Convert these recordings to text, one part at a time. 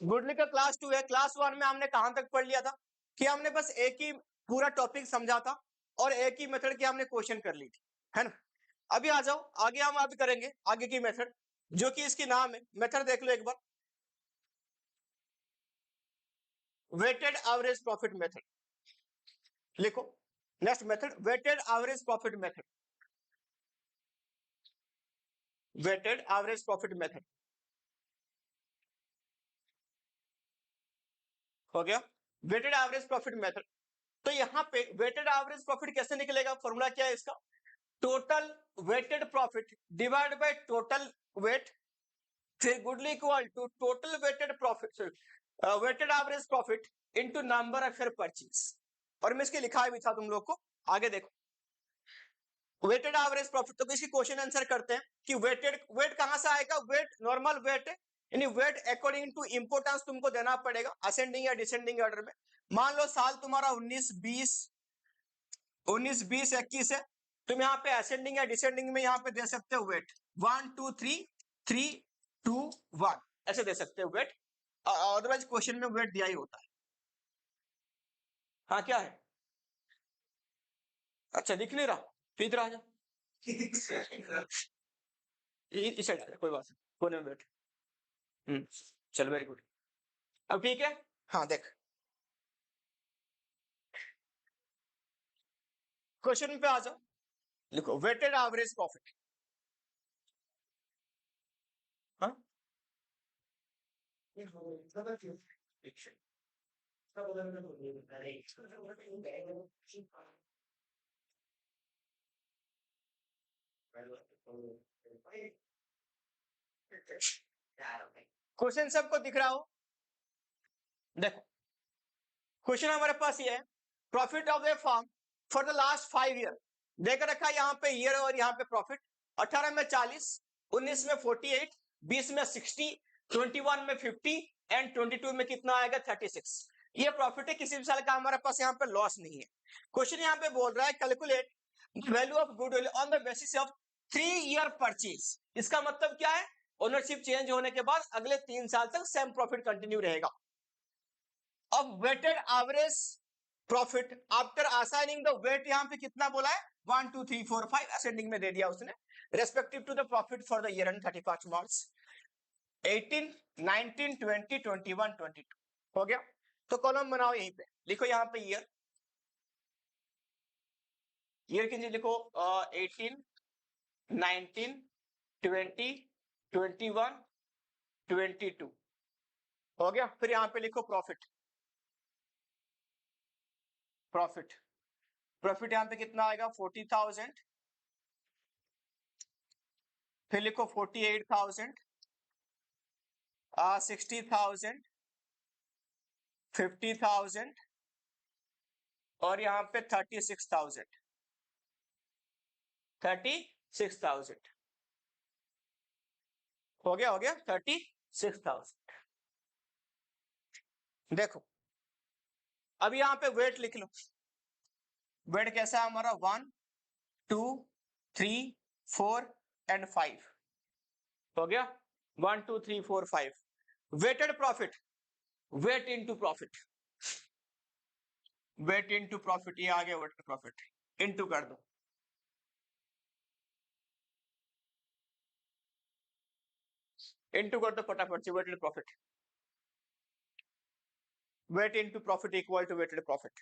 Goodly का class 2 है। Class 1 में हमने कहां तक पढ़ लिया था कि हमने बस एक ही पूरा टॉपिक समझा था और एक ही मेथड की हमने क्वेश्चन कर ली थी, है ना। अभी आ जाओ आगे, हम अभी करेंगे आगे की मेथड, जो कि इसकी नाम है, मेथड देख लो एक बार, वेटेड एवरेज प्रॉफिट मेथड। लिखो next method, weighted average profit method, weighted average profit method. हो गया वेटेड एवरेज प्रॉफिट मेथड। तो यहां पे वेटेड एवरेज प्रॉफिट कैसे निकलेगा, फॉर्मूला क्या है इसका, total weighted profit divide by total weight, फिर goodwill equal to total weighted profit, weighted average profit into number of share purchase. और मैं इसके लिखा भी था तुम लोग को, आगे देखो वेटेड एवरेज प्रॉफिट। तो इसकी क्वेश्चन आंसर करते हैं कि वेटेड वेट कहां से आएगा, वेट नॉर्मल वेट है, यानी वेट अकॉर्डिंग टू इंपोर्टेंस तुमको देना पड़ेगा असेंडिंग या डिसेंडिंग ऑर्डर में। मान लो साल तुम्हारा 19-20 19-20-21 है, तुम यहाँ पे असेंडिंग या डिसेंडिंग में यहाँ पे दे सकते हो वेट 1 2 3 3 2 1 ऐसे दे सकते हो वेट, अदरवाइज क्वेश्चन में वेट दिया ही होता है। हाँ क्या है, अच्छा दिख नहीं रहा, इधर आ जा, इस साइड आ जा, कोई बात नहीं, कोने में बैठ। चल वेरी गुड, अब ठीक है। हाँ देख क्वेश्चन पे आ जाओ, लिखो वेटेड एवरेज प्रॉफिट। हाँ क्वेश्चन सबको दिख रहा हो, देखो क्वेश्चन हमारे पास ये है, profit of A firm for the last 5 year, देकर रखा है यहाँ पे ईयर और यहाँ पे प्रॉफिट, 18 में 40, 19 में 48, 20 में 60, 21 में 50 एंड 22 में कितना आएगा 36। ये प्रॉफिट है, किसी भी साल का हमारे पास यहाँ पे लॉस नहीं है। क्वेश्चन यहाँ पे बोल रहा है calculate value of goodwill on the basis of 3 year purchase. इसका मतलब क्या है, ओनरशिप चेंज होने के बाद अगले 3 साल तक सेम प्रॉफिट कंटिन्यू रहेगा। अब weighted average profit after assigning the weight, यहां पे कितना बोला है 1 2 3 4 5 असेंडिंग में दे दिया उसने, respective to the profit for the year end 31 March 18 19 20 21 22। हो गया, तो कॉलम बनाओ यहीं पे, लिखो यहाँ पे ईयर, ईयर की लिखो 18 19 20 21 22। हो गया, फिर यहाँ पे लिखो प्रॉफिट, प्रॉफिट प्रॉफिट यहाँ पे कितना आएगा 40,000, फिर लिखो 48,000, 60,000, 50,000 और यहाँ पे 36,000, 36,000। हो गया 36,000। देखो अब यहाँ पे वेट लिख लो, वेट कैसा है हमारा 1 2 3 4 एंड 5। हो गया 1 2 3 4 5। Weighted profit, weight into profit, weight into profit, ये आ गया वेटेड प्रॉफिट, इनटू कर दो, इनटू कर दो फटाफट से, weighted profit, weight into profit equal to weighted profit.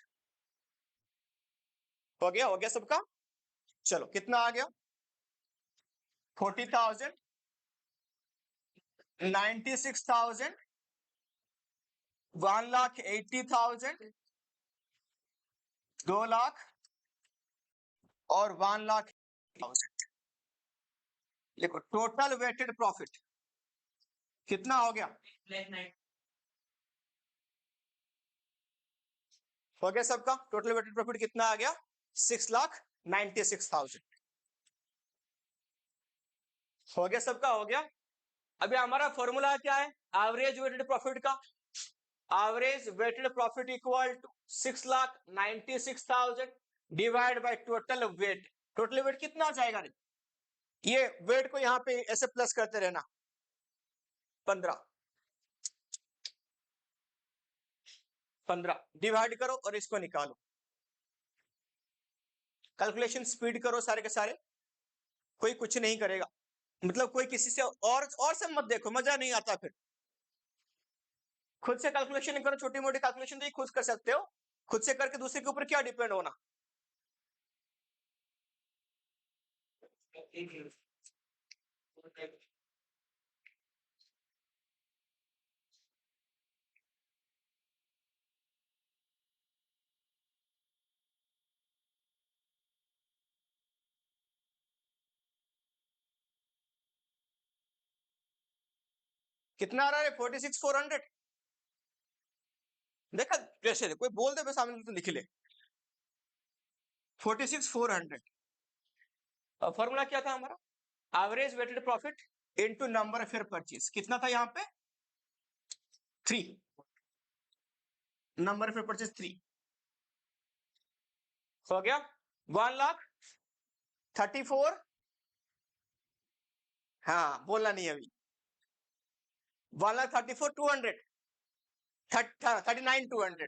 हो गया सबका, चलो कितना आ गया 40,000, 96,000, 1,80,000, 2 लाख और 1,00,000। देखो टोटल वेटेड प्रॉफिट कितना हो गया, हो गया सबका, टोटल वेटेड प्रॉफिट कितना आ गया 6,96,000। हो गया सबका, हो गया। अभी हमारा फॉर्मूला क्या है एवरेज वेटेड प्रॉफिट का, average weighted profit equal to 6,96,000 divide by total weight. Total weight कितना आ जाएगा, ये वेट को यहाँ पे ऐसे प्लस करते रहना, 15 15 डिवाइड करो और इसको निकालो, कैलकुलेशन स्पीड करो सारे के सारे, कोई कुछ नहीं करेगा, मतलब कोई किसी से और से मत देखो, मजा नहीं आता फिर। खुद से कैलकुलेशन करो, छोटी मोटी कैलकुलेशन तो खुद कर सकते हो, खुद से करके दूसरे के ऊपर क्या डिपेंड होना। कितना आ रहा है? 46,400। देखा जैसे कोई बोल दे सामने तो लिख ले 46,400। फॉर्मूला क्या था हमारा? Average weighted profit into number of share purchase. कितना था यहाँ पे? 3। नंबर ऑफ शेयर परचेज 3 हो गया। 1,34,000। हाँ बोलना नहीं अभी। 1,34,200। 39,200।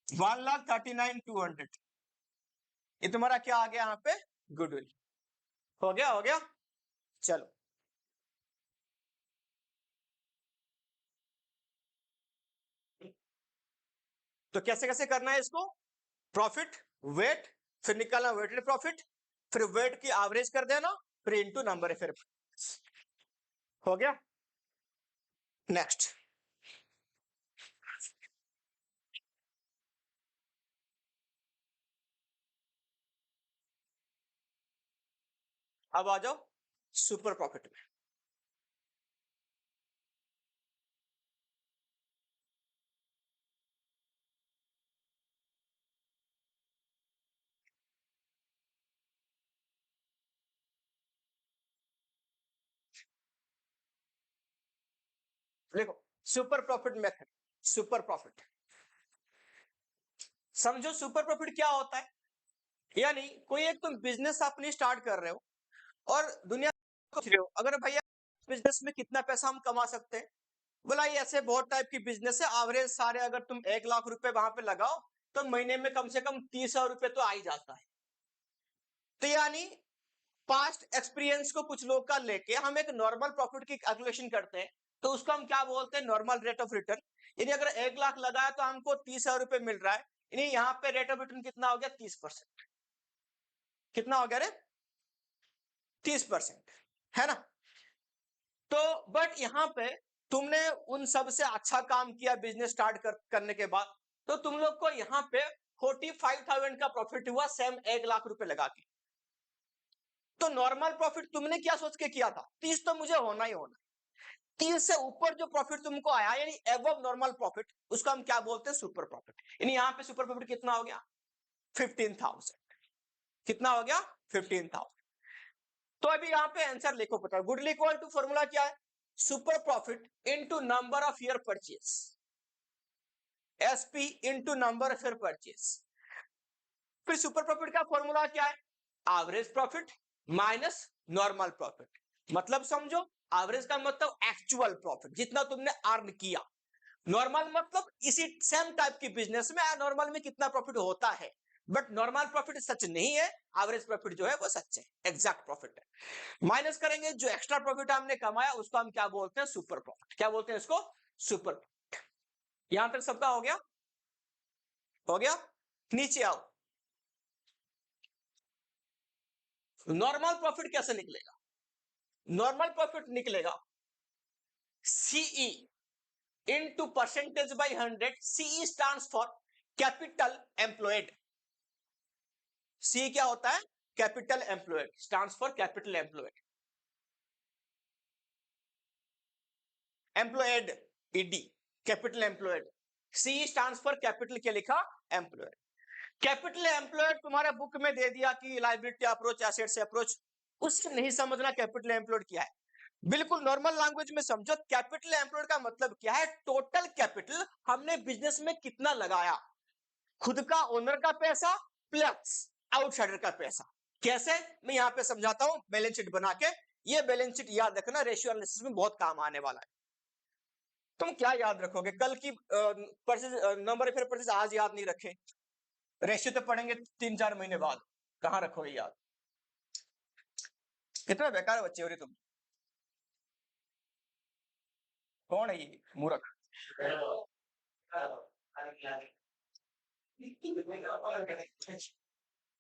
1,39,200। ये तुम्हारा क्या आ गया यहाँ पे? गुडविल। हो गया, हो गया। चलो तो कैसे कैसे करना है इसको? प्रॉफिट, वेट, फिर निकालना वेटेड प्रॉफिट, फिर वेट की एवरेज कर देना, फिर इनटू नंबर, फिर हो गया। नेक्स्ट अब आ जाओ सुपर प्रॉफिट में। देखो super profit method, super profit समझो। सुपर प्रॉफिट क्या होता है? यानी कोई एक तुम बिजनेस अपनी स्टार्ट कर रहे हो और दुनिया पूछ रहे हो अगर भैया बिजनेस में कितना पैसा हम कमा सकते हैं। बोला ये ऐसे बहुत टाइप की बिजनेस है, एवरेज सारे अगर तुम 1 लाख रुपए वहां पे लगाओ तो महीने में कम से कम 30,000 रुपए तो आ ही जाता है। तो यानी पास्ट एक्सपीरियंस को कुछ लोग का लेके हम एक नॉर्मल प्रॉफिट की कैलकुलेशन करते हैं, तो उसको हम क्या बोलते हैं? Normal rate of return. यानी अगर 1 लाख लगाया तो हमको 30,000 रुपए मिल रहा है, यानी यहाँ पे रेट ऑफ रिटर्न कितना हो गया? 30%। कितना हो गया रे? 30%, है ना? तो बट यहाँ पे तुमने उन सब से अच्छा काम किया बिजनेस स्टार्ट करने के बाद, तो तुम लोग को यहाँ पे 45,000 का प्रॉफिट हुआ, सेम 1 लाख रुपए लगा के। तो नॉर्मल प्रॉफिट तुमने क्या सोच के किया था? 30 तो मुझे होना ही होना। 30 से ऊपर जो प्रॉफिट तुमको आया यानी एबव नॉर्मल प्रॉफिट, उसको हम क्या बोलते हैं? Super profit. यानी यहाँ पे सुपर प्रॉफिट कितना हो गया? 15,000। कितना हो गया? 15,000। तो अभी यहाँ पे आंसर लिखो, पता है गुडविल इक्वल टू फॉर्मूला क्या है? Super profit into number of year purchase, SP into number of year purchase. फिर सुपर प्रॉफिट का फॉर्मूला क्या है? Average profit minus normal profit. मतलब समझो, एवरेज का मतलब एक्चुअल प्रॉफिट, जितना तुमने अर्न किया। नॉर्मल मतलब इसी सेम टाइप की बिजनेस में नॉर्मल में कितना प्रॉफिट होता है, बट नॉर्मल प्रॉफिट सच नहीं है, एवरेज प्रॉफिट जो है वो सच है, एग्जैक्ट प्रॉफिट है। माइनस करेंगे जो एक्स्ट्रा प्रॉफिट हमने कमाया, उसको हम क्या बोलते हैं? Super profit. क्या बोलते हैं इसको? Super profit. यहां तक सबका हो गया? हो गया। नीचे आओ, नॉर्मल प्रॉफिट कैसे निकलेगा? नॉर्मल प्रॉफिट निकलेगा CE into percentage by 100। CE stands for capital employed. C क्या होता है? Capital employed, stands for capital employed. Employed, ED, capital employed. C stands for capital, क्या लिखा? एम्प्लॉयड। कैपिटल एम्प्लॉयड तुम्हारे book में दे दिया कि लायबिलिटी अप्रोच, एसेट्स अप्रोच, उससे नहीं समझना कैपिटल एम्प्लॉयड क्या है। बिल्कुल नॉर्मल लैंग्वेज में समझो, कैपिटल एम्प्लॉयड का मतलब क्या है? टोटल कैपिटल हमने बिजनेस में कितना लगाया, खुद का ओनर का पैसा प्लस आउटसाइडर का पैसा। कैसे? मैं यहां पे समझाता हूं बैलेंस शीट बना के। ये बैलेंस शीट याद रखना, रेशियो एनालिसिस में बहुत काम आने वाला है। तुम क्या याद रखोगे कल की परचेज नंबर ऑफ परचेज आज याद नहीं रखे, रेशियो तो पढ़ेंगे 3-4 महीने बाद, कहां रखोगे याद? कितना बेकार बच्चे हो रहे तुम। कौन है ये मूर्ख?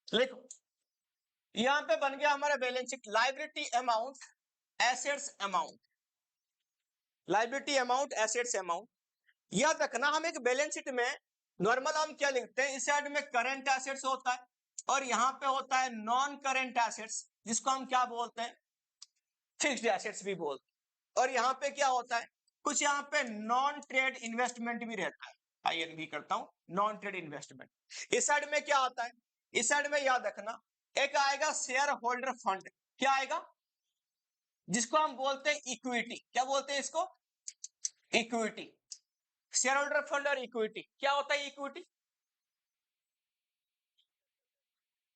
लिखो, यहां पे बन गया हमारा balance sheet, liability amount, assets amount, liability amount, assets amount. याद रखना हम एक बैलेंस शीट में नॉर्मल हम क्या लिखते हैं, इस साइड में करंट एसेट्स होता है और यहां पे होता है नॉन करंट एसेट्स, जिसको हम क्या बोलते हैं, फिक्स्ड एसेट्स भी बोलते हैं। और यहां पे क्या होता है, कुछ यहां पे नॉन ट्रेड इन्वेस्टमेंट भी रहता है, आईएन भी करता हूं, नॉन ट्रेड इन्वेस्टमेंट। इस साइड में क्या आता है, इस साइड में याद रखना एक आएगा शेयर होल्डर फंड, क्या आएगा, जिसको हम बोलते हैं इक्विटी, क्या बोलते हैं इसको, इक्विटी। शेयर होल्डर फंड और इक्विटी, क्या होता है इक्विटी?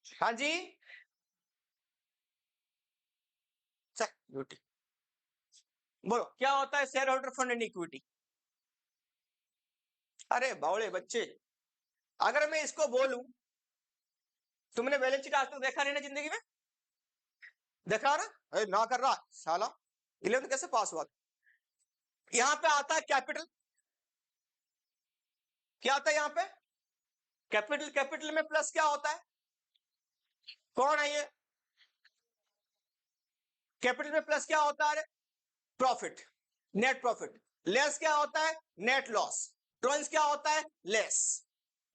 हाँ जी, इक्विटी बोलो क्या होता है shareholder fund and equity? अरे बावड़े बच्चे, अगर मैं इसको बोलूं, तुमने बैलेंस शीट आज तक देखा नहीं ना जिंदगी में, देखा ना? अरे ना कर रहा साला, 11th कैसे पास हुआ? यहां पे आता है कैपिटल, क्या आता है यहां पे, कैपिटल। कैपिटल में प्लस क्या होता है, कौन है ये, कैपिटल में प्लस क्या होता है, प्रॉफिट, नेट प्रॉफिट। लेस क्या होता है, नेट लॉस। टर्न्स क्या होता है, लेस।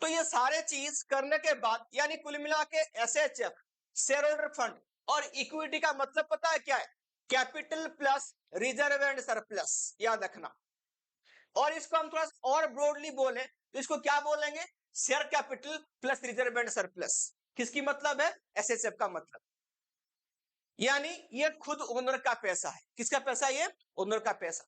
तो ये सारे चीज करने के बाद यानी कुल मिला के एसएचएफ, शेयर होल्डर फंड और इक्विटी का मतलब पता है क्या है, capital plus reserve and surplus, याद रखना। और इसको हम थोड़ा और ब्रॉडली बोले तो इसको क्या बोलेंगे, share capital plus reserve and surplus. किसकी मतलब है, एसएचएफ का मतलब। यानी ये खुद ओनर का पैसा है, किसका पैसा, ये ओनर का पैसा।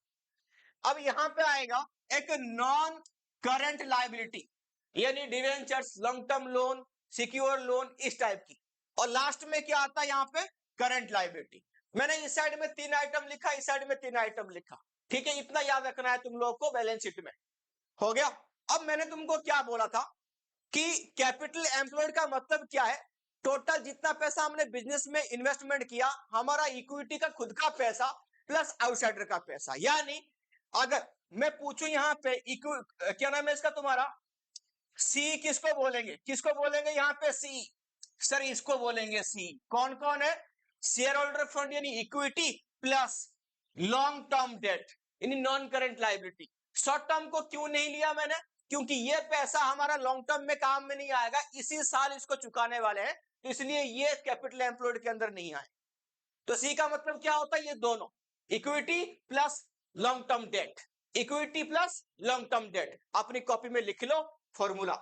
अब यहां पे आएगा एक नॉन करंट लायबिलिटी, यानी debentures, long term loan, secure loan, इस टाइप की। और लास्ट में क्या आता है यहां पे, करंट लायबिलिटी। मैंने इस साइड में 3 आइटम लिखा, इस साइड में 3 आइटम लिखा, ठीक है, इतना याद रखना है तुम लोगों को बैलेंस शीट में, हो गया। अब मैंने तुमको क्या बोला था कि कैपिटल एम्प्लॉयड का मतलब क्या है, टोटल जितना पैसा हमने बिजनेस में इन्वेस्टमेंट किया, हमारा इक्विटी का खुद का पैसा प्लस आउटसाइडर का पैसा। यानी अगर मैं पूछूं यहां पे क्या नाम है इसका तुम्हारा, सी किसको बोलेंगे, किसको बोलेंगे यहां पे, सी, सर इसको बोलेंगे सी। कौन कौन है, शेयर होल्डर फंड यानी equity plus long term debt यानी non current liability. Short term को क्यों नहीं लिया मैंने, क्योंकि ये पैसा हमारा लॉन्ग टर्म में काम में नहीं आएगा, इसी साल इसको चुकाने वाले हैं, तो इसलिए ये कैपिटल एम्प्लॉयड के अंदर नहीं आए। तो सी का मतलब क्या होता है, ये दोनों, equity plus long term debt, equity plus long term debt. अपनी कॉपी में लिख लो formula,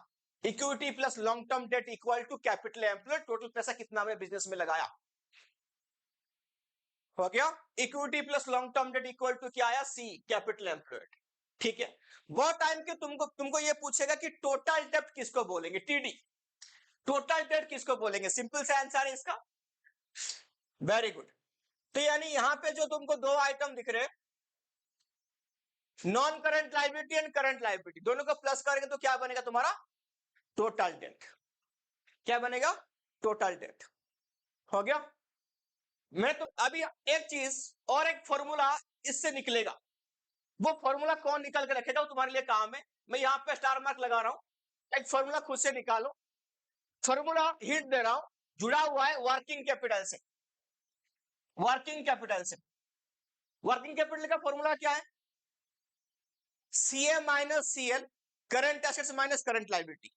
equity plus long term debt equal to capital employed, total पैसा कितना हमने बिजनेस में लगाया, हो गया। Equity plus long term debt equal to क्या आया, सी, कैपिटल एम्प्लॉयड। ठीक है, बहुत टाइम के तुमको ये पूछेगा कि टोटल डेट किसको बोलेंगे, टीडी, टोटल डेट किसको बोलेंगे, सिंपल सा आंसर है इसका, वेरी गुड। तो यानी यहां पे जो तुमको 2 आइटम दिख रहे हैं, non current liability and current liability, दोनों को प्लस करेंगे तो क्या बनेगा तुम्हारा, टोटल डेट। क्या बनेगा, टोटल डेट, हो गया। मैं तो अभी एक चीज और एक फॉर्मूला इससे निकलेगा, वो फॉर्मूला कौन निकाल के रखेगा वो तुम्हारे लिए काम है। मैं यहां पे स्टार मार्क लगा रहा हूं, एक फॉर्मूला खुद से निकालो। फॉर्मूला हिट दे रहा हूं, जुड़ा हुआ है वर्किंग कैपिटल से, वर्किंग कैपिटल से। वर्किंग कैपिटल का फॉर्मूला क्या है, CA minus CL, current assets minus current liability.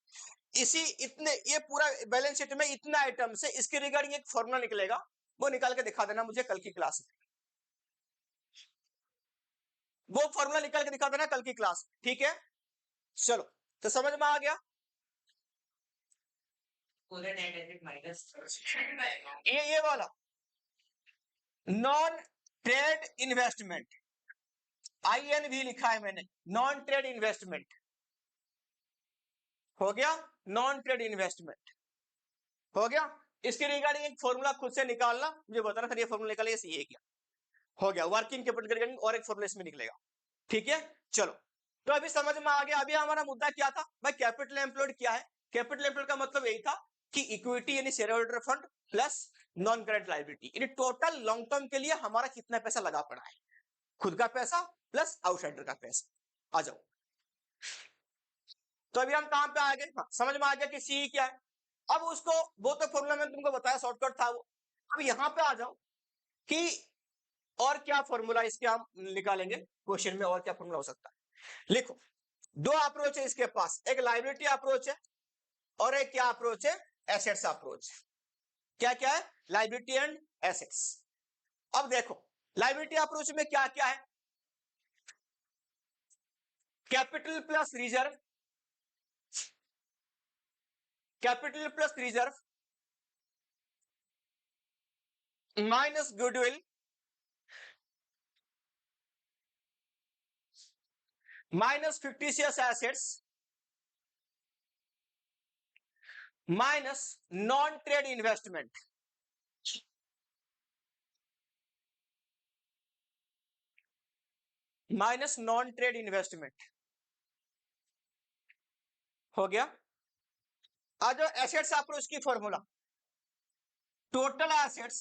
इसी इतने ये पूरा बैलेंस शीट में इतना आइटम से इसके रिगार्डिंग एक फॉर्मूला निकलेगा, वो निकाल के दिखा देना मुझे कल की क्लास में, वो फॉर्मूला निकाल के दिखा देना कल की क्लास में, ठीक है। चलो, तो समझ में आ गया, पूरे नेट एसेट माइनस ये वाला नॉन ट्रेड इन्वेस्टमेंट, आईएन भी लिखा है मैंने, नॉन ट्रेड इन्वेस्टमेंट, हो गया, नॉन ट्रेड इन्वेस्टमेंट, हो गया। इसके रिगार्डिंग एक फॉर्मूला खुद से निकालना, मुझे बताना था ये फॉर्मूला निकालिए, ये क्या, हो गया वर्किंग कैपिटल करेंगे और एक फॉर्मूला इसमें निकलेगा। ठीक है, चलो तो अभी समझ में आ गया। अभी हमारा मुद्दा क्या था भाई, कैपिटल एम्प्लॉयड क्या है। कैपिटल एम्प्लॉयड का मतलब यही था कि इक्विटी यानी share holder fund plus non current liability, यानी टोटल लॉन्ग टर्म के लिए हमारा कितना पैसा लगा पड़ा है, खुद का पैसा प्लस आउटसाइडर का पैसा। आ जाओ, तो अभी हम कहां पे आ गए, हाँ, समझ में आ गया कि सी क्या है। अब उसको वो तो फॉर्मूला मैंने तुमको बताया शॉर्टकट था वो। अब यहां पे आ जाओ कि और क्या फॉर्मूला इसके हम निकालेंगे क्वेश्चन में, और क्या फॉर्मूला हो सकता है। लिखो, दो अप्रोच है इसके पास, एक लायबिलिटी अप्रोच है और एक क्या अप्रोच है, एसेट्स अप्रोच। क्या क्या है, लायबिलिटी एंड एसेट्स। अब देखो लायबिलिटी अप्रोच में क्या क्या है, capital plus reserve, capital plus reserve minus goodwill minus fictitious assets minus non trade investment. Minus non trade investment हो गया। आज एसेट्स अप्रोच की formula, total assets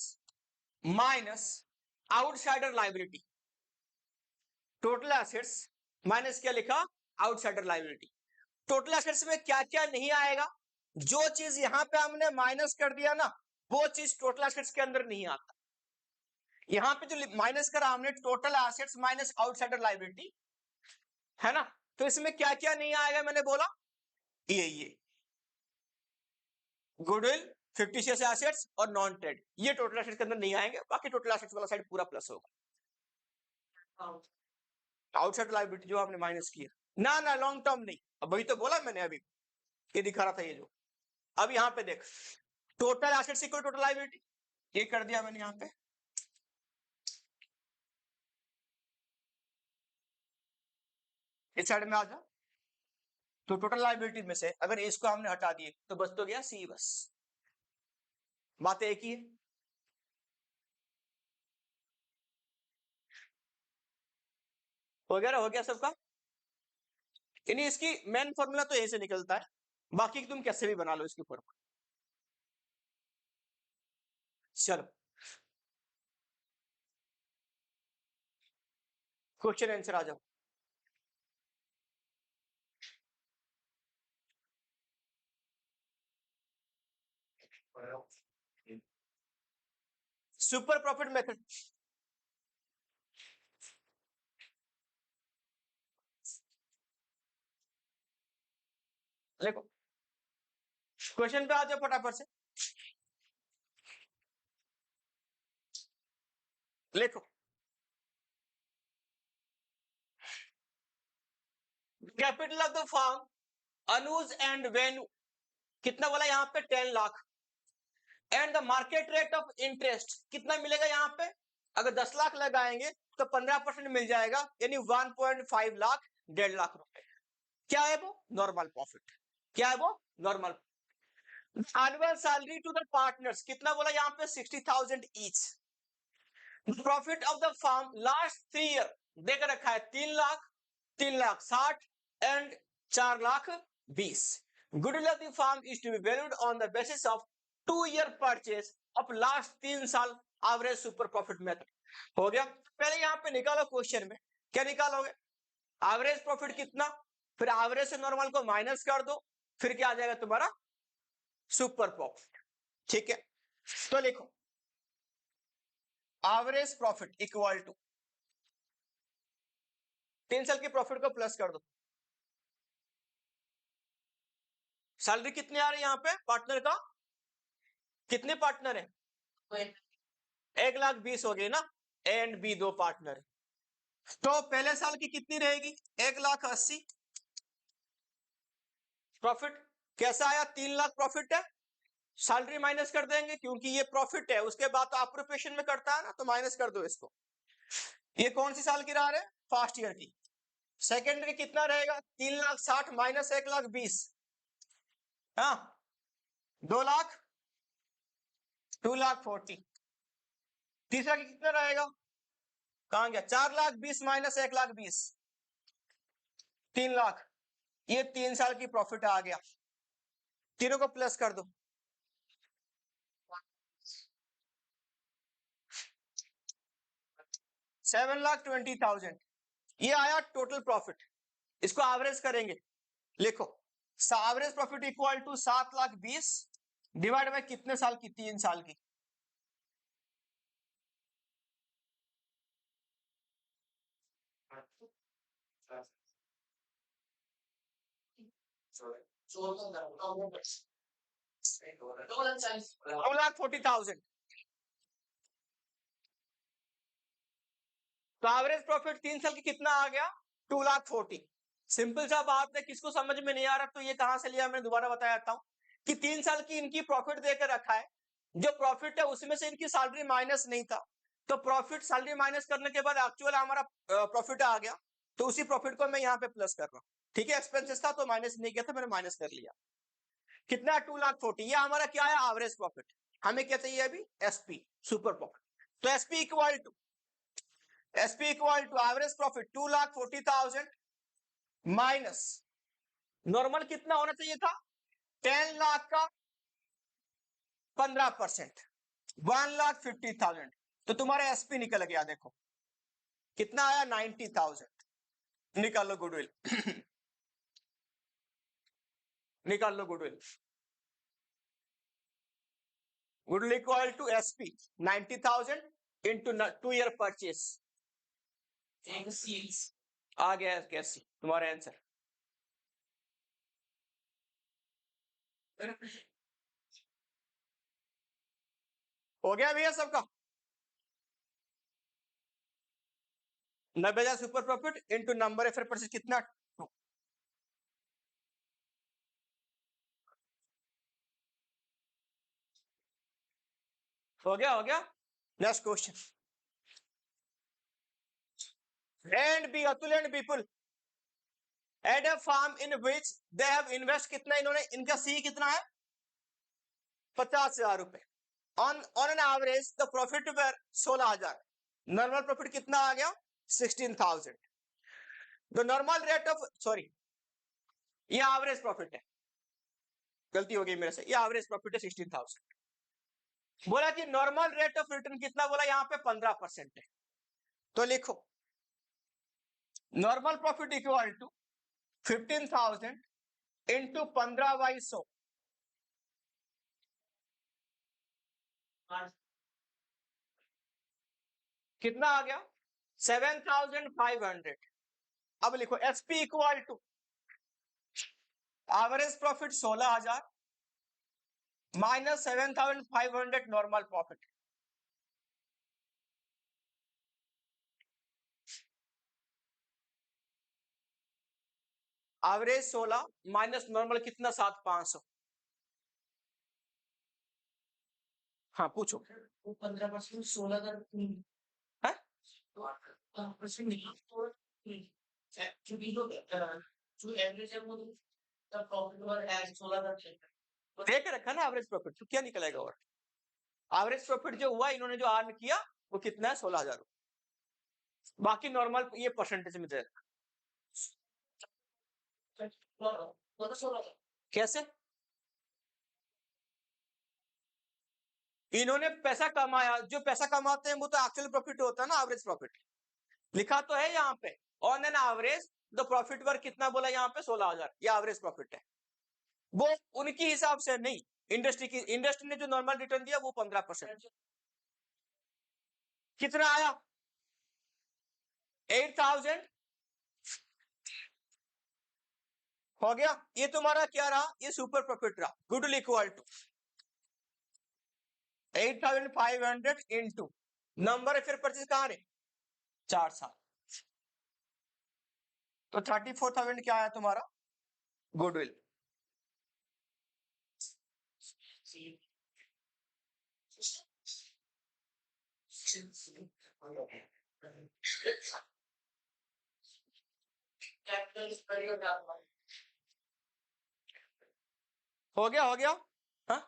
minus outsider liability. Total assets minus क्या लिखा, आउटसाइडर लायबिलिटी। टोटल एसेट्स में क्या क्या नहीं आएगा, जो चीज यहां पे हमने माइनस कर दिया ना, वो चीज टोटल एसेट्स के अंदर नहीं आता। यहां पे जो माइनस करा हमने, total assets minus outsider liability, है ना। तो इसमें क्या क्या नहीं आएगा, मैंने बोला ये गुडविल, फिक्टिशियस एसेट्स और नॉन ट्रेड, ये टोटल एसेट्स के अंदर नहीं आएंगे। बाकी टोटल एसेट्स वाला साइड पूरा प्लस होगा। आउटसाइड लायबिलिटी जो आपने माइनस किया ना, ना लॉन्ग टर्म नहीं, अब वही तो बोला मैंने अभी, ये दिखा रहा था ये जो। अब यहां पे देख, total assets equal total liability, ये कर दिया मैंने यहां पे। इस साइड में आ जा, तो टोटल लायबिलिटी में से अगर इसको हमने हटा दिए तो बच तो गया सी, बस बात एक ही है। हो गया सबका। यानी इसकी मेन फॉर्मूला तो यही से निकलता है, बाकी तुम कैसे भी बना लो इसकी फॉर्मूला। चलो क्वेश्चन आंसर आ जाओ। सुपर प्रॉफिट मेथड, देखो क्वेश्चन पे आ जाओ फटाफट से। लिखो, capital of the firm Anuj and venue, कितना बोला यहाँ पे, 10 lakh. And the market rate of interest कितना मिलेगा यहाँ पे, अगर 10 लाख लगाएंगे तो 15% मिल जाएगा, यानी 1.5 लाख, 1.5 लाख रुपए। क्या है वो, नॉर्मल प्रॉफिट। क्या है वो, normal. Annual salary to the partners कितना बोला यहाँ पे, 60,000 each. Profit of the firm last 3 year देकर रखा है 3 lakh, 3,60,000 and 4,20,000। Goodwill of the firm is to be valued on the basis of 2 year purchase of last 3 साल एवरेज सुपर प्रॉफिट मेथड। हो गया। पहले यहां पे निकालो क्वेश्चन में, क्या निकालोगे, एवरेज प्रॉफिट कितना, फिर एवरेज से नॉर्मल को माइनस कर दो, फिर क्या आ जाएगा तुम्हारा, सुपर प्रॉफिट। ठीक है, तो लिखो एवरेज प्रॉफिट इक्वल टू 3 साल की प्रॉफिट को प्लस कर दो। सैलरी कितनी आ रही है यहाँ पे पार्टनर का, कितने पार्टनर है, 1,20,000 हो गई ना, ए एंड बी दो पार्टनर। तो पहले साल की कितनी रहेगी, 1,80,000 प्रॉफिट। कैसा आया, 3 लाख प्रॉफिट है, सैलरी माइनस कर देंगे क्योंकि ये प्रॉफिट है, उसके बाद तो ऑक्यूपेशन में करता है ना, तो माइनस कर दो इसको। ये कौन सी साल की रहा है, फर्स्ट ईयर की। सेकेंड की कितना रहेगा, 3,60,000 माइनस 1,20,000, हाँ 2 लाख, 2,40,000। तीसरा की कितना रहेगा, कहां गया? 4,20,000 माइनस 1,20,000, 3,00,000। ये 3 साल की प्रॉफिट आ गया, तीनों को प्लस कर दो। $7,20,000 ये आया टोटल प्रॉफिट। इसको एवरेज करेंगे, लिखो average profit equal to 7,20,000 divide by कितने साल की? 3 साल की। $2,40,000। तो एवरेज प्रॉफिट 3 साल की कितना आ गया? 2,40,000। सिंपल सा बात है, किसको समझ में नहीं आ रहा तो ये कहां से लिया, मैं दोबारा बताया था कि 3 साल की इनकी प्रॉफिट देकर रखा है, जो प्रॉफिट है उसमें से इनकी सैलरी माइनस नहीं था, तो प्रॉफिट सैलरी माइनस करने के बाद एक्चुअल हमारा प्रॉफिट आ गया, तो उसी प्रॉफिट को मैं यहाँ पे प्लस कर रहा हूँ। ठीक है, एक्सपेंसेस था तो माइनस नहीं किया था, मैंने माइनस कर लिया। कितना? 2,40,000। ये हमारा क्या है? Average profit. हमें क्या चाहिए अभी? SP, super profit. तो SP equal to average profit 2,40,000 minus normal कितना होना चाहिए था? 10 लाख का 15%, 1,50,000। तो तुम्हारा एसपी निकल गया, देखो कितना आया? 90,000। निकाल लो गुडविल। निकाल लो goodwill. Goodwill equal to SP 90,000 into 2 year purchase. आ गया कैसी तुम्हारा आंसर? हो गया भैया सबका? 90,000 super profit into number of purchase कितना? हो गया, हो गया। Next question. And B, Atul and people at a firm in which they have invest, कितना इन्होंने, इनका सी कितना है? 50,000 रुपए। On an average the profit were 16,000। Normal profit कितना आ गया? 16,000। The normal rate of, sorry ये एवरेज प्रॉफिट है, गलती हो गई मेरे से, ये एवरेज प्रॉफिट है 16,000। बोला कि नॉर्मल रेट ऑफ रिटर्न कितना बोला यहाँ पे? 15% है। तो लिखो normal profit equal to 15,000 into 15/100। कितना आ गया? 7,500। अब लिखो SP equal to average profit 16,000 minus 7,500 normal profit. Average 16 minus normal कितना? 7,500। हाँ पूछो। 15% 16,000 है? जो एवरेज है वो प्रॉफिट 16,000 देख रखा ना एवरेज प्रॉफिट, तो क्या निकलेगा? और एवरेज प्रॉफिट जो हुआ इन्होंने जो अर्न किया वो कितना है? 16,000। बाकी नॉर्मल ये परसेंटेज में दे। कैसे? इन्होंने पैसा कमाया, जो पैसा कमाते हैं वो तो एक्चुअल प्रॉफिट होता है ना, एवरेज प्रॉफिट लिखा तो है यहाँ पे। On an average the profit work कितना बोला यहाँ पे? 16,000। ये एवरेज प्रॉफिट है, वो उनके हिसाब से नहीं, इंडस्ट्री की, इंडस्ट्री ने जो नॉर्मल रिटर्न दिया वो 15%। कितना आया? 8,000। हो गया। ये तुम्हारा क्या रहा? ये सुपर प्रॉफिट रहा। Goodwill equal to 8,500 into number फिर परचेज कहां रहे? 4 साल। तो 34,000 क्या आया तुम्हारा? गुडविल। हो गया, हो गया। हाँ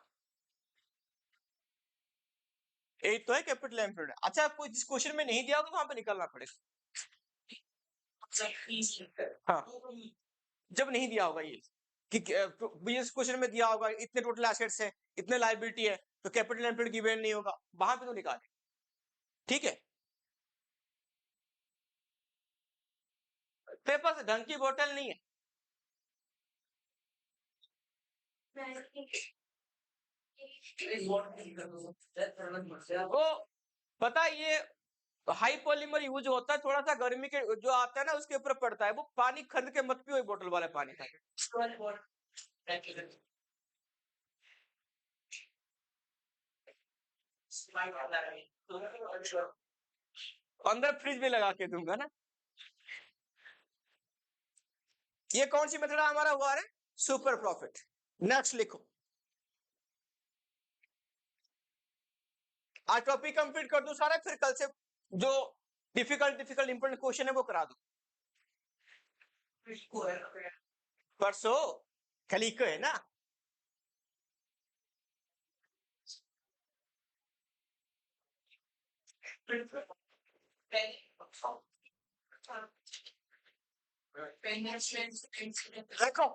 यही तो है कैपिटल एम्प्लॉयड। अच्छा, आपको जिस क्वेश्चन में नहीं दिया होगा वहां पे निकालना पड़ेगा। हाँ, जब नहीं दिया होगा ये कि बिजनेस क्वेश्चन में दिया होगा इतने टोटल एसेट्स है, इतने लायबिलिटी है, तो कैपिटल एम्प्लॉयड गिवन नहीं होगा, वहां पे तो निकाले। ठीक है, तेरे पास ढंग की बोतल नहीं है। वो पता है, ये हाई पॉलीमर यूज होता है, थोड़ा सा गर्मी के जो आता है ना उसके ऊपर पड़ता है, वो पानी खरीद के मत पियो बोतल वाले पानी का। अंदर फ्रिज भी लगा के दूंगा ना। ये कौन सी मेथड हमारा हुआ है? Super profit. नेक्स्ट लिखो। आज टॉपिक कंप्लीट कर दो सारा, फिर कल से जो डिफिकल्ट इंपोर्टेंट क्वेश्चन है वो करा दो। परसों कल को है ना। देखो,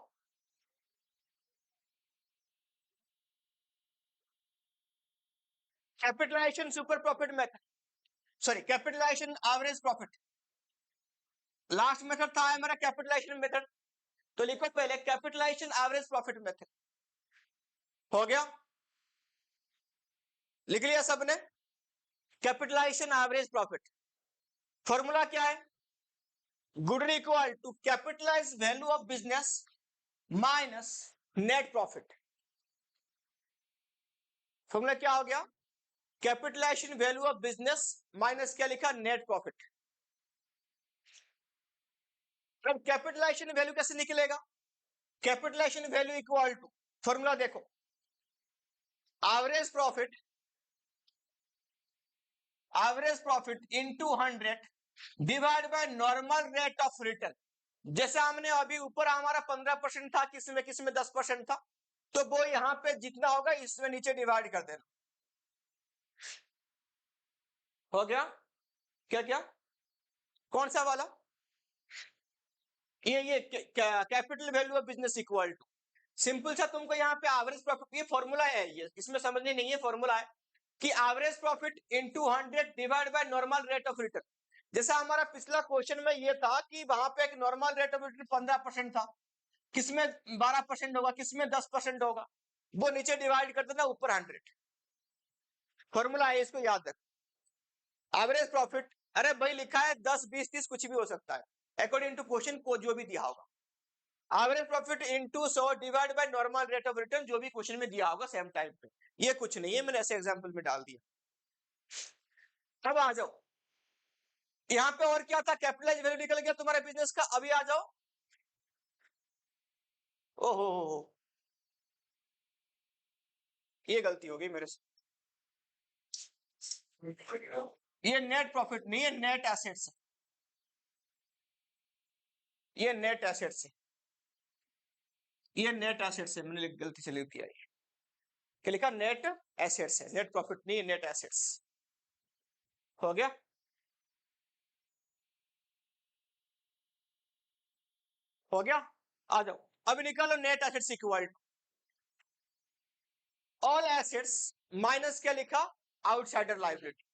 capitalisation super profit method, sorry capitalisation average profit. Last method था हमारा कैपिटलाइजेशन मेथड, तो लिखो पहले कैपिटलाइजेशन एवरेज प्रॉफिट मेथड। हो गया, लिख लिया सबने? कैपिटलाइजेशन एवरेज प्रॉफिट फॉर्मूला क्या है? Good equal to capitalise value of business minus net profit. Formula क्या हो गया? Capitalization value of business minus क्या लिखा? Net profit. अब कैपिटलाइजेशन वैल्यू कैसे निकलेगा? Capitalization value equal to, formula देखो, average profit into 100 divide by normal rate of return. जैसे हमने अभी ऊपर हमारा 15% था, किसमें किसमें 10% था, तो वो यहां पे जितना होगा इसमें नीचे डिवाइड कर देना। हो गया? क्या क्या? कौन सा वाला? ये capital value of business equal to, simple सा तुमको यहाँ पे एवरेज प्रॉफिट, ये फॉर्मूला है, ये इसमें समझने नहीं है, फॉर्मूला है कि average profit into 100 divide by normal rate of return. जैसा हमारा पिछला क्वेश्चन में ये था कि वहां पे एक नॉर्मल रेट ऑफ रिटर्न 15% था, किसमें 12% होगा, किसमें 10% होगा, वो नीचे डिवाइड कर देना, ऊपर 100। फॉर्मूला है, इसको याद रख। एवरेज प्रॉफिट, अरे भाई लिखा है 10 20 30 कुछ भी हो सकता है अकॉर्डिंग टू क्वेश्चन को जो भी दिया होगा। Average profit into 100 divide by normal rate of return, जो भी क्वेश्चन में दिया होगा सेम टाइम पे। ये कुछ नहीं है, मैंने ऐसे एग्जांपल में डाल दिया। अब आ जाओ यहाँ पे, और क्या था? कैपिटलाइज वैल्यू निकल गया तुम्हारे बिजनेस का। अभी आ जाओ, ओहो ये गलती हो गई मेरे से, ये नेट प्रॉफिट नहीं है, नेट एसेट्स है, ये नेट एसेट्स है, ये नेट एसेट्स है, मैंने गलती से लिख दिया। ये क्या लिखा? नेट एसेट्स है, नेट प्रॉफिट नहीं है, नेट एसेट्स। हो गया? हो गया? आ जाओ, अभी निकालो net assets equal to all assets minus क्या लिखा? Outsider liability.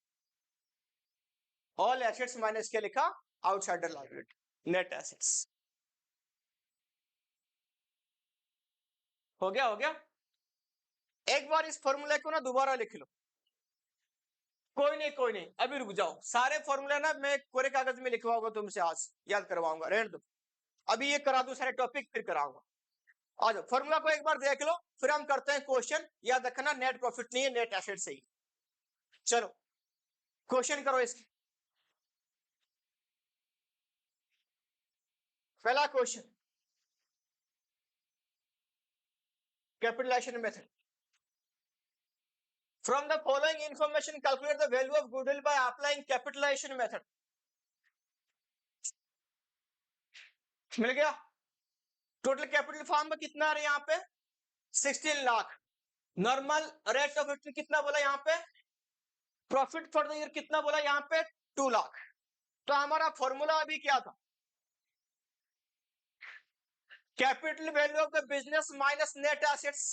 All assets minus क्या लिखा? Outsider liability, net assets. हो गया? हो गया? एक बार इस फॉर्मूले को ना दोबारा लिख लो। कोई नहीं कोई नहीं, अभी रुक जाओ, सारे फॉर्मूले ना मैं कोरे कागज में लिखवाऊंगा तुमसे, आज याद करवाऊंगा, रहने दो। अभी ये करा दो सारे टॉपिक, फिर कराऊंगा। आ जाओ, फॉर्मूला को एक बार देख लो, फिर हम करते हैं क्वेश्चन। याद रखना नेट प्रॉफिट नहीं है, नेट एसेट से ही। चलो क्वेश्चन करो इसकी। पहला question, capitalization method. From the following information calculate the value of goodwill by applying capitalization method. मिल गया? टोटल कैपिटल फॉर्म में कितना आ रहा है यहाँ पे? 16 lakh. Normal rate of return कितना बोला यहाँ पे? प्रॉफिट फॉर द ईयर कितना बोला यहाँ पे 2 लाख। तो हमारा फॉर्मूला अभी क्या था, capital value of the business minus net assets.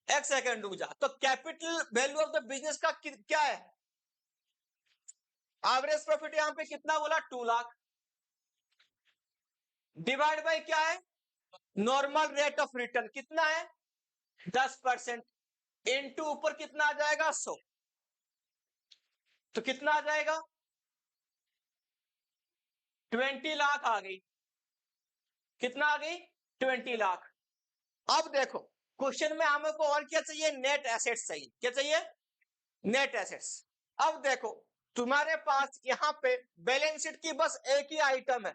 एक सेकंड रुक जा, तो capital value of the business का क्या है, एवरेज प्रॉफिट यहां पे कितना बोला 2 लाख, डिवाइड बाय क्या है, नॉर्मल रेट ऑफ रिटर्न कितना है 10%, इनटू ऊपर कितना आ जाएगा 100, तो कितना आ जाएगा 20 लाख आ गई। कितना आ गई 20 लाख। अब देखो क्वेश्चन में हमको और क्या चाहिए, नेट एसेट्स चाहिए। क्या चाहिए, नेट एसेट्स। अब देखो तुम्हारे पास यहां पे बैलेंस शीट की बस एक ही आइटम है,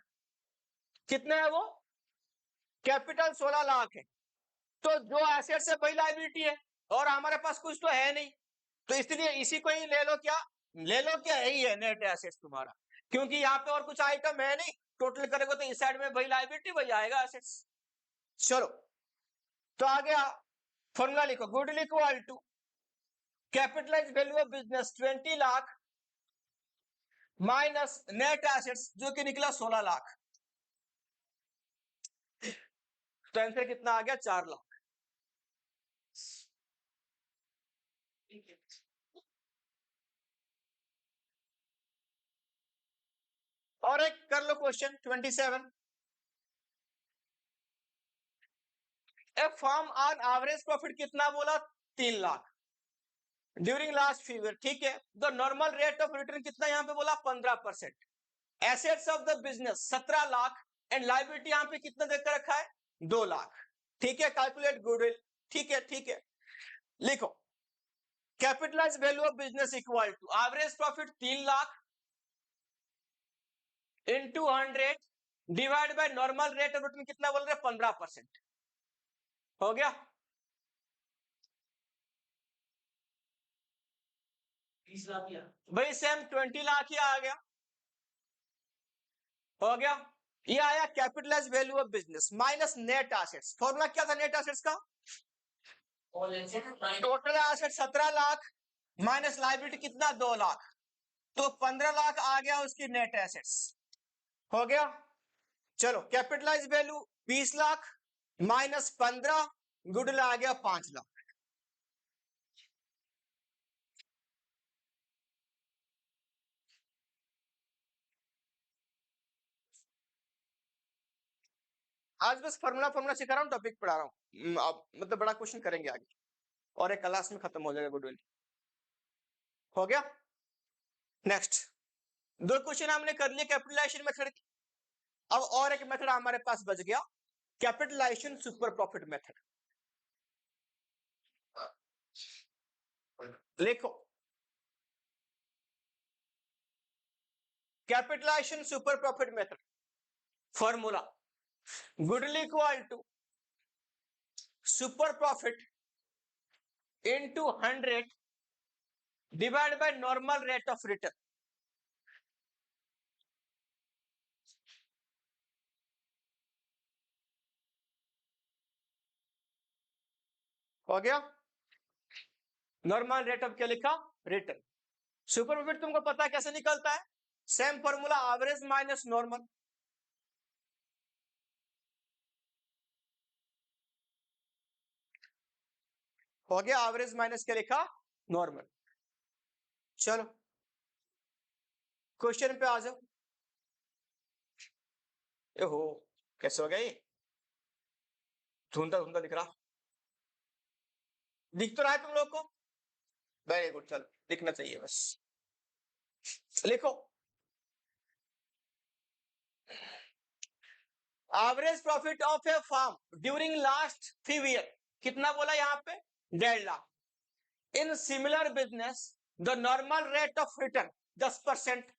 कितने है वो, कैपिटल 16 लाख है। तो जो एसेट्स है वही लायबिलिटी है, और हमारे पास कुछ तो है नहीं, तो इसलिए इसी को ही ले लो। क्या ले लो, क्या यही है नेट एसेट्स तुम्हारा, क्योंकि यहाँ पे और कुछ आइटम है नहीं। टोटल करेगा तो इस साइड में वही लायबिलिटी वही आएगा एसेट्स। चलो तो आ गया, फॉर्मूला लिखो, goodwill equal to capitalise value of business 20 lakh minus net assets जो कि निकला 16 लाख, तो आंसर कितना आ गया 4 लाख। और एक कर लो question 27, a firm on average profit कितना बोला 3 लाख ड्यूरिंग लास्ट फीवर, ठीक है। The normal rate of return कितना यहाँ पे बोला 15%, assets of the business 17 lakh and liability यहाँ पे कितना देकर रखा है 2 लाख, ठीक है। कैलकुलेट गुडविल, ठीक है ठीक है। लिखो capitalise value of business equal to average profit 3 lakh into 100 divide by normal rate of return कितना बोल रहे 15%, हो गया। भाई सेम 20 लाख ही आ गया, हो गया। ये आया capitalise value of business minus net assets. Formula क्या था नेट एसेट्स का, total asset 17 lakh minus liability कितना 2 लाख, तो 15 लाख आ गया उसकी नेट एसेट्स, हो गया। चलो capitalize value 20 lakh minus 15, goodwill आ गया 5 लाख। आज बस फॉर्मूला फॉर्मूला सिखा रहा हूँ, टॉपिक पढ़ा रहा हूँ, अब मतलब बड़ा क्वेश्चन करेंगे आगे, और एक क्लास में खत्म हो जाएगा गुडविल, हो गया। नेक्स्ट 2 क्वेश्चन हमने कर लिए कैपिटलाइजेशन मेथड की। अब और एक मेथड हमारे पास बच गया, कैपिटलाइजेशन सुपर प्रॉफिट मेथड। लिखो capitalisation super profit method, formula goodwill equal to super profit into 100 divide by normal rate of return, हो गया। नॉर्मल रेट ऑफ क्या लिखा, रिटर्न। सुपर प्रॉफिट तुमको पता है कैसे निकलता है, same formula average minus normal, हो गया। एवरेज माइनस क्या लिखा, नॉर्मल। चलो क्वेश्चन पे आ जाओ। ए हो कैसे हो गया ये, धुंधला धुंधला दिख रहा, दिख तो रहा है तुम लोग को, वेरी गुड। चलो दिखना चाहिए बस। लिखो average profit of a firm during last 5 year कितना बोला यहाँ पे 1.5 lakh. In similar business the normal rate of return 10%,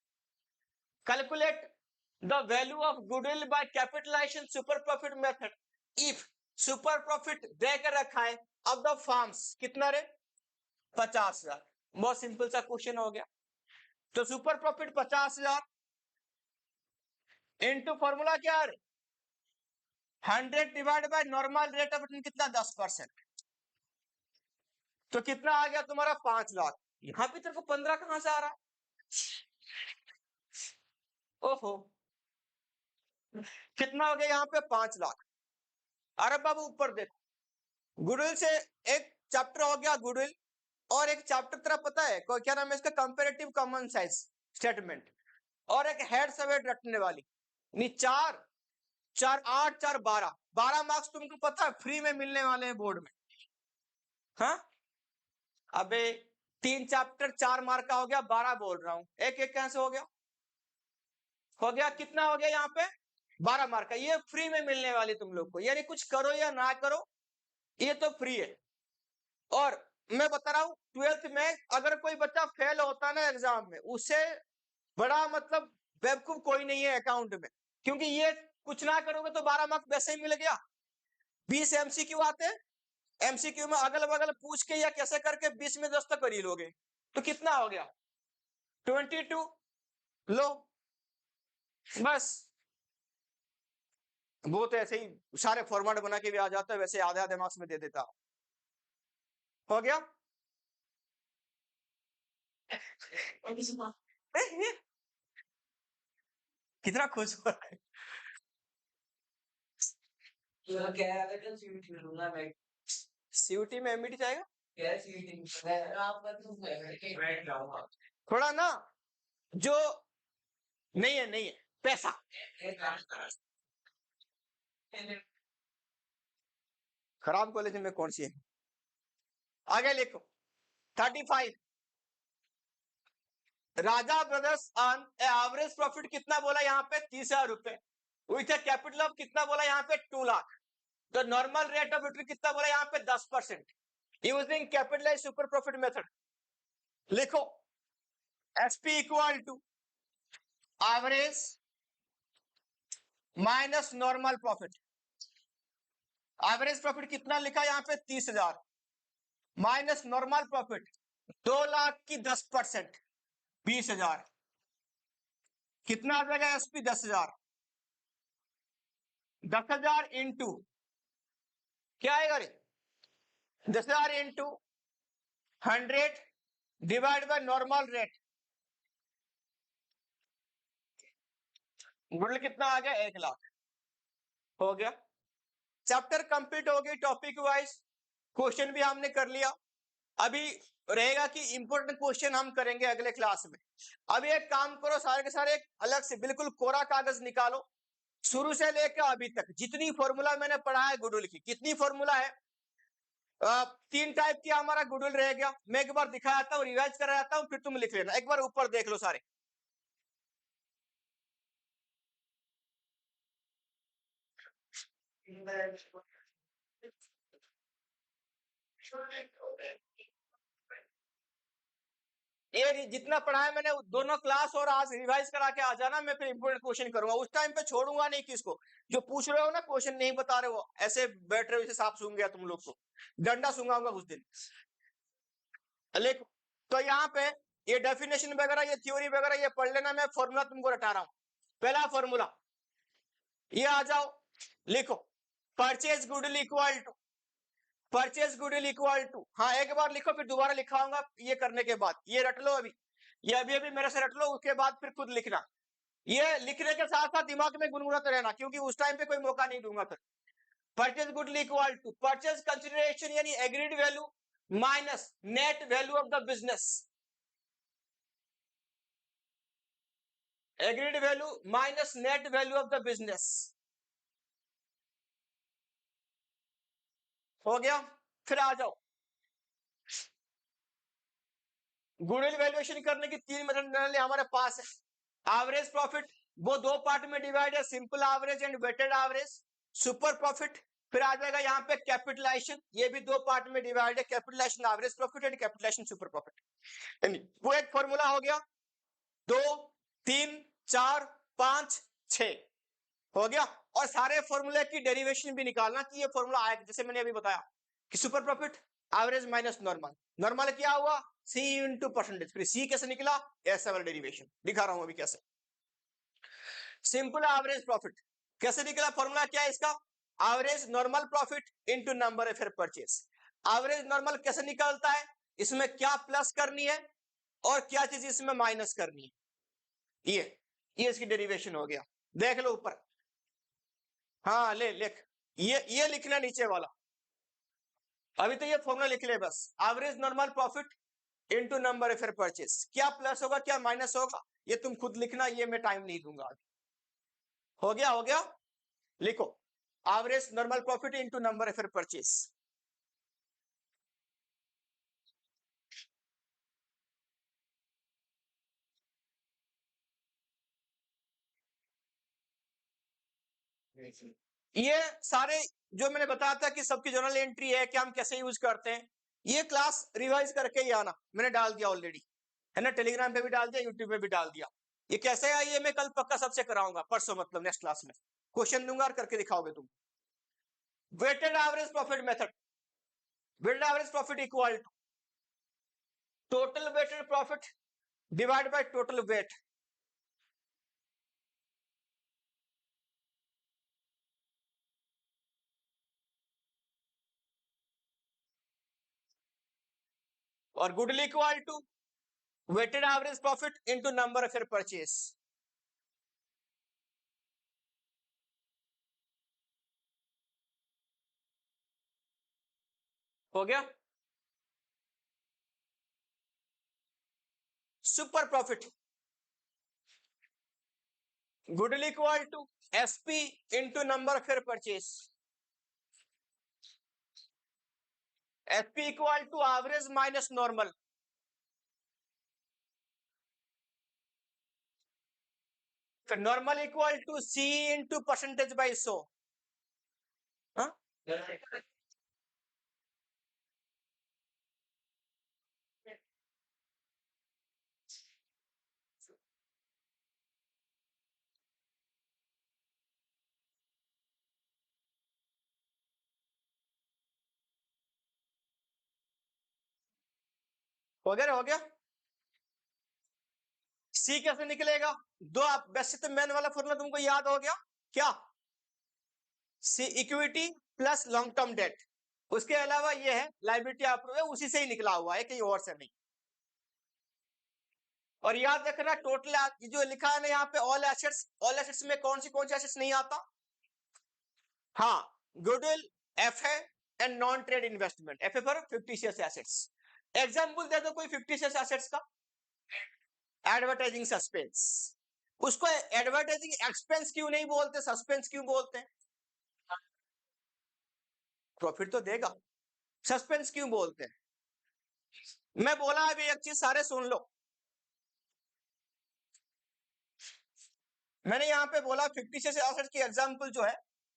calculate the value of goodwill by capitalisation super profit method if super profit देकर रखा है ऑफ द फार्म्स कितना रे 50,000। बहुत सिंपल सा क्वेश्चन हो गया। तो सुपर प्रॉफिट 50,000 इनटू फॉर्मूला क्या है 100 divide by normal rate of return कितना 10%, तो कितना आ गया तुम्हारा 5 लाख। यहां पे तेरे को 15 कहां से आ रहा है? ओहो, कितना हो गया यहाँ पे? 5 लाख। अरे बाबू ऊपर देखो, गुडविल से एक चैप्टर हो गया गुडविल, और एक चैप्टर तेरा पता है क्या नाम है इसका? कंपेरेटिव कॉमन साइज स्टेटमेंट, और एक हेड सवेट रटने वाली। नहीं, 4 4 8 4 12 12 मार्क्स तुमको पता है फ्री में मिलने वाले हैं बोर्ड में। हाँ, अबे 3 चैप्टर 4 मार्क का हो गया, 12 बोल रहा हूं, एक एक कैसे हो गया? हो गया कितना हो गया यहाँ पे? 12 मार्क का। ये फ्री में मिलने वाली तुम लोग को, यानी कुछ करो या ना करो, ये तो फ्री है। और मैं बता रहा हूं 12th में अगर कोई बच्चा फेल होता ना एग्जाम में, उससे बड़ा मतलब बेवकूफ कोई नहीं है अकाउंट में, क्योंकि ये कुछ ना करोगे तो 12 मार्क्स वैसे ही मिल गया। 20 एमसीक्यू आते हैं, एमसीक्यू में अगल बगल पूछ के या कैसे करके 20 में 10 तक कर ही लोगे, तो कितना हो गया? 22। लो बस, वो तो ऐसे ही सारे फॉर्मेट बना के भी आ जाता है, वैसे आधे आधे मार्क्स में दे देता। हो गया। कितना खुश हो रहा है। सीयूटी में एमबीटी जाएगा थोड़ा ना, जो नहीं है, नहीं है पैसा। खराब कॉलेज में कौन सी है? आगे लिखो 35। राजा ब्रदर्स अर्न एवरेज प्रॉफिट कितना बोला यहाँ पे? 30,000 रुपए। विथ कैपिटल ऑफ कितना बोला यहाँ पे? 2 लाख। तो नॉर्मल रेट ऑफ रिटर्न कितना बोला यहाँ पे? 10%। Using capitalize super profit method लिखो, SP equal to average minus normal profit. Average profit कितना लिखा यहाँ पे? 30,000 माइनस नॉर्मल प्रॉफिट 2 लाख की 10%, 20,000। कितना आ जाएगा एसपी? 10,000। 10,000 इंटू क्या आएगा रे? 10,000 into 100 divide by normal rate, Goodell कितना आ गया? 1 लाख। हो गया, चैप्टर कंप्लीट हो गई टॉपिक वाइज, क्वेश्चन भी हमने कर लिया। अभी रहेगा कि इंपॉर्टेंट क्वेश्चन हम करेंगे अगले क्लास में। अभी एक काम करो, सारे के सारे एक अलग से बिल्कुल कोरा कागज निकालो, शुरू से लेकर अभी तक जितनी फॉर्मूला मैंने पढ़ा है गुडविल की, कितनी फॉर्मूला है? 3 टाइप की हमारा गुडविल रह गया। मैं एक बार दिखाता हूँ, रिवाइज करा जाता हूँ, फिर तुम लिख लेना। एक बार ऊपर देख लो सारे। ये जितना पढ़ा है मैंने दोनों क्लास और आज रिवाइज करा के आ जाना, मैं फिर इंपोर्टेंट क्वेश्चन करूंगा, उस टाइम पे छोड़ूंगा नहीं किसको। जो पूछ रहे हो ना क्वेश्चन नहीं बता रहे हो, ऐसे बैठ रहे हो जैसे सांप सूंघ गया तुम लोग को, डंडा सूंघाऊंगा उस दिन। लिखो, तो यहाँ पे ये डेफिनेशन वगैरह, ये थ्योरी वगैरह ये पढ़ लेना, मैं फॉर्मूला तुमको रटा रहा हूं। पहला फॉर्मूला ये आ जाओ, लिखो, purchase goodwill equal to, purchase goodwill equal to, हाँ एक बार लिखो फिर दोबारा लिखाऊंगा ये करने के बाद, ये रट लो अभी, ये अभी मेरे से रट लो, उसके बाद फिर खुद लिखना। ये लिखने के साथ साथ दिमाग में गुनगुनाते रहना, क्योंकि उस टाइम पे कोई मौका नहीं दूंगा फिर। Purchase goodwill equal to purchase consideration यानी agreed value minus net value of the business, agreed value minus net value of the business. हो गया। फिर आ जाओ, गुडविल वैल्यूएशन करने की 3 मेथड हमारे पास है। एवरेज प्रॉफिट वो 2 पार्ट में डिवाइड है, simple average and weighted average. Super profit फिर आ जाएगा यहाँ पे कैपिटलाइजेशन, ये भी 2 पार्ट में डिवाइड है, capitalisation average profit and capitalisation super profit. वो एक फॉर्मूला हो गया, 2 3 4 5 6 हो गया। और सारे फॉर्मूले की डेरिवेशन भी निकालना कि ये फॉर्मूला आया, जैसे मैंने अभी बताया कि super profit average minus normal, normal क्या हुआ? सी इंटू परसेंटेज, फिर सी कैसे निकला? ऐसा वाला डेरिवेशन दिखा रहा हूं अभी कैसे। सिंपल एवरेज प्रॉफिट कैसे निकला? फॉर्मूला क्या है इसका? Average normal profit into number of purchase. Average normal कैसे निकलता है? इसमें क्या प्लस करनी है और क्या चीज इसमें माइनस करनी है। ये इसकी डेरिवेशन हो गया। देख लो ऊपर, हाँ ले लिख, ये लिखना नीचे वाला। अभी तो ये फॉर्मूला लिख ले बस, average normal profit into number of purchase. क्या प्लस होगा क्या माइनस होगा ये तुम खुद लिखना, ये मैं टाइम नहीं दूंगा। हो गया, हो गया, लिखो average normal profit into number of purchase. ये सारे जो मैंने बताया था कि सबकी जर्नल एंट्री है कि हम कैसे यूज करते हैं, ये क्लास रिवाइज करके ही आना, मैंने डाल दिया ऑलरेडी, है ना, टेलीग्राम पे भी डाल दिया, यूट्यूब पे भी डाल दिया। ये कैसे आई है मैं कल पक्का सबसे कराऊंगा, परसों मतलब नेक्स्ट क्लास में क्वेश्चन दूंगा और करके दिखाओगे तुम। Weighted average profit method, weighted average profit equal to total weighted profit divide by total weight. और goodwill equal to weighted average profit into number of purchase. हो गया। Super profit, goodwill equal to SP into number of purchase. SP equal to average minus normal. फिर normal equal to C into percentage by सो। हो गया, हो गया। सी कैसे निकलेगा, दो आप वैसे तो मैन वाला फॉर्मूला तुमको याद हो गया क्या, C equity plus long term debt, उसके अलावा ये है लाइबिलिटी अप्रूव है, उसी से ही निकला हुआ है कहीं और से नहीं। और याद रखना टोटल जो लिखा है ना यहाँ पे ऑल एसेट्स, ऑल एसेट्स में कौन सी एसेट्स नहीं आता, हाँ गुडविल एफ है and non trade investment, F है फॉर फिक्टिशियस एसेट्स। एग्जांपल दे दो कोई फिक्टिशियस एसेट्स का, एडवर्टाइजिंग सस्पेंस, उसको एडवर्टाइजिंग एक्सपेंस क्यों नहीं बोलते, सस्पेंस क्यों बोलते हैं, प्रॉफिट तो देगा, सस्पेंस क्यों बोलते हैं। मैं बोला अभी एक चीज सारे सुन लो, मैंने यहां पे बोला फिक्टिशियस एसेट की एग्जांपल जो है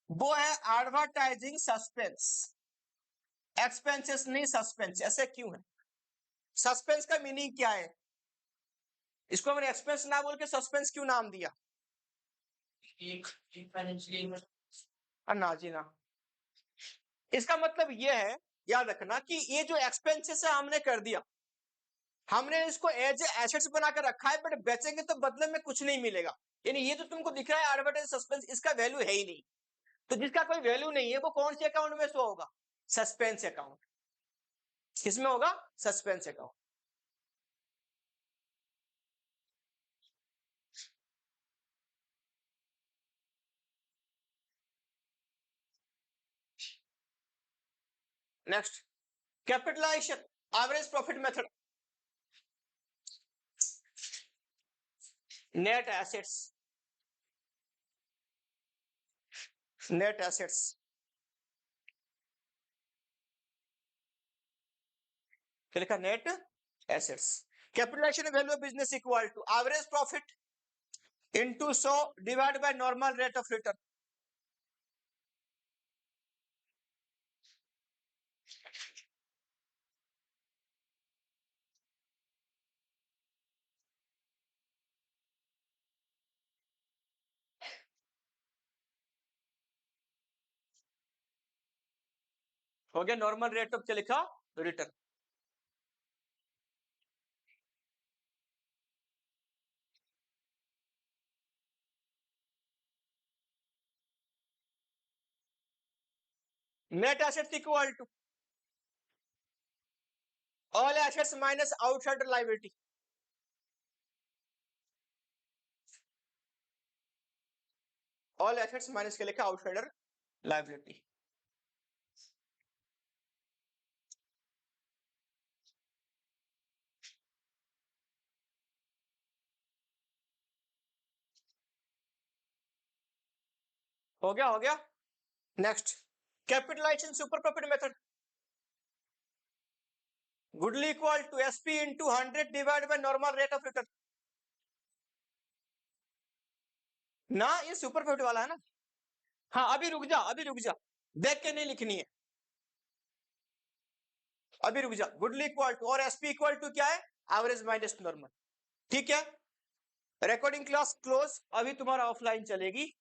वो है एडवर्टाइजिंग सस्पेंस, एक्सपेंसेस नहीं सस्पेंस। ऐसे क्यों है, सस्पेंस का मीनिंग क्या है, इसको मैंने एक्सपेंस ना बोल के सस्पेंस क्यों नाम दिया, ना जी ना, इसका मतलब यह है, याद रखना कि ये जो एक्सपेंसेस है हमने कर दिया, हमने इसको एज एसेट्स बनाकर रखा है, बट बेचेंगे तो बदले में कुछ नहीं मिलेगा, यानी ये तो तुमको दिख रहा है एडवर्टाइज सस्पेंस, इसका वैल्यू है ही नहीं। तो जिसका कोई वैल्यू नहीं है वो कौन से अकाउंट में शो होगा, सस्पेंस अकाउंट। किसमें होगा, suspense account. Next, capitalization average profit method, net assets, net assets, क्या लिखा, net assets. Capitalization value of business equal to average profit into 100 divide by normal rate of return. हो गया normal rate of क्या लिखा, return. Net assets equal to all assets minus outsider liability, all assets minus के लिखा outsider liability. हो गया, हो गया। Next, capitalization super profit method, goodwill equal to SP into 100 divide by normal rate of return. ना ये super profit वाला है ना। हाँ अभी रुक जा, अभी रुक जा, देख के नहीं लिखनी है, अभी रुक जा। गुडली इक्वल टू और एसपी इक्वल टू क्या है, एवरेज माइनस नॉर्मल। ठीक है, रिकॉर्डिंग क्लास क्लोज, अभी तुम्हारा ऑफलाइन चलेगी।